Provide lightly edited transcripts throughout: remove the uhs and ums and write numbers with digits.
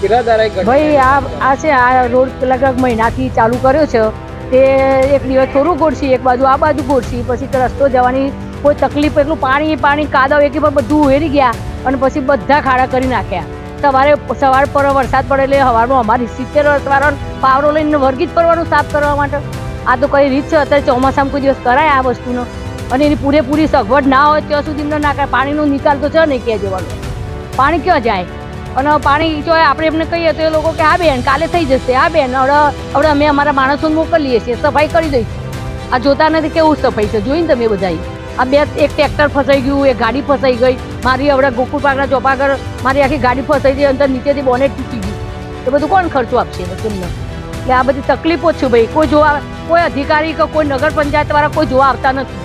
ભાઈ આ છે આ રોડ લગભગ મહિનાથી ચાલુ કર્યો છે તે એક દિવસ થોડું ગોળશી એક બાજુ આ બાજુ ગોળશી પછી રસ્તો જવાની કોઈ તકલીફ એટલું પાણી કાદવ એક પર બધું ઉહેરી ગયા અને પછી બધા ખાડા કરી નાખ્યા સવાર પર વરસાદ પડે એટલે સવારમાં અમારી 70 વર્ષવાળા પાવરો લઈને વર્ગી જ કરવાનું સાફ કરવા માટે આ તો કઈ રીત છે અત્યારે ચોમાસામાં કોઈ દિવસ કરાય આ વસ્તુનો અને એની પૂરેપૂરી સગવડ ના હોય ત્યાં સુધી ના કરે પાણીનો નિકાલ તો છે નહીં ક્યાં જવાનું પાણી ક્યાં જાય અને પાણી જો આપણે એમને કહીએ તો એ લોકો કે હા બેન કાલે થઈ જશે હા બેન હવે અમે અમારા માણસોને મોકલીએ છીએ સફાઈ કરી દઈશું આ જોતા નથી કેવું સફાઈ છે જોઈને તમે બધા આ એક ટ્રેક્ટર ફસાઈ ગયું એક ગાડી ફસાઈ ગઈ મારી હવે ગોકુળ પાકના ચોપાગર મારી આખી ગાડી ફસાઈ ગઈ અંદર નીચેથી બોનેટ તૂટી ગયું એ બધું કોણ ખર્ચો આપશે તમને એટલે આ બધી તકલીફો જ છે ભાઈ કોઈ અધિકારી કે કોઈ નગર પંચાયત વાળા કોઈ જોવા આવતા નથી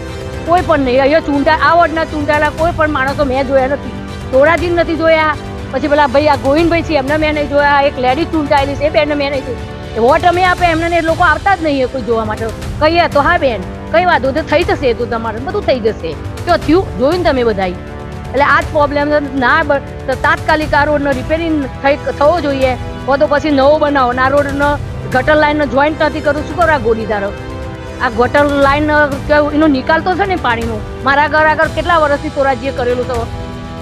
કોઈ પણ નહીં અહીંયા આ વોર્ડના ચૂંટાયેલા કોઈ પણ માણસો મેં જોયા નથી ધોરાજી નથી જોયા પછી પેલા ભાઈ આ ગોવિંદભાઈ છે એમને મેં નહીં જોયા એક લેડીઝ ચૂંટાયેલી છે એ બેનને મેં નહીં જોયું વોટ અમે આપે એમને લોકો આવતા જ નહીં કોઈ જોવા માટે કહીએ તો હા બેન કઈ વાતો તો થઈ જશે તો તમારે બધું થઈ જશે તો થયું જોયું ને તમે બધા એટલે આ જ પ્રોબ્લેમ ના તાત્કાલિક આ રોડનો રિપેરિંગ થવો જોઈએ તો પછી નવો બનાવો આ રોડનો ગટર લાઈનનો જોઈન્ટ નથી કરવું શું કરો આ ગોળીદારો આ ગટર લાઈન એનો નિકાલ તો છે ને પાણીનો મારા ઘર આગળ કેટલા વર્ષથી તોરાજીએ કરેલું તો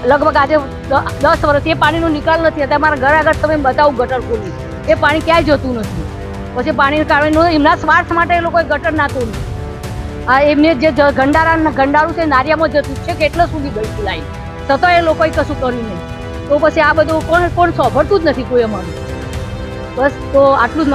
લગભગ આજે 10 વર્ષથી એ પાણીનો નિકાલ નથી અત્યારે મારા ઘર આગળ તમે બતાવું ગટર ખોલી એ પાણી ક્યાંય જતું નથી પછી પાણી કારણે એમના સ્વાર્થ માટે એ લોકોએ ગટર ના તોડ્યું આ એમને જે ગંડારું છે નારિયામાં જતું છે કેટલા સુધી ગઈ લાઈન છતાં એ લોકોએ કશું કર્યું નહીં તો પછી આ બધું કોણ સાંભળતું જ નથી કોઈ અમારું બસ તો આટલું જ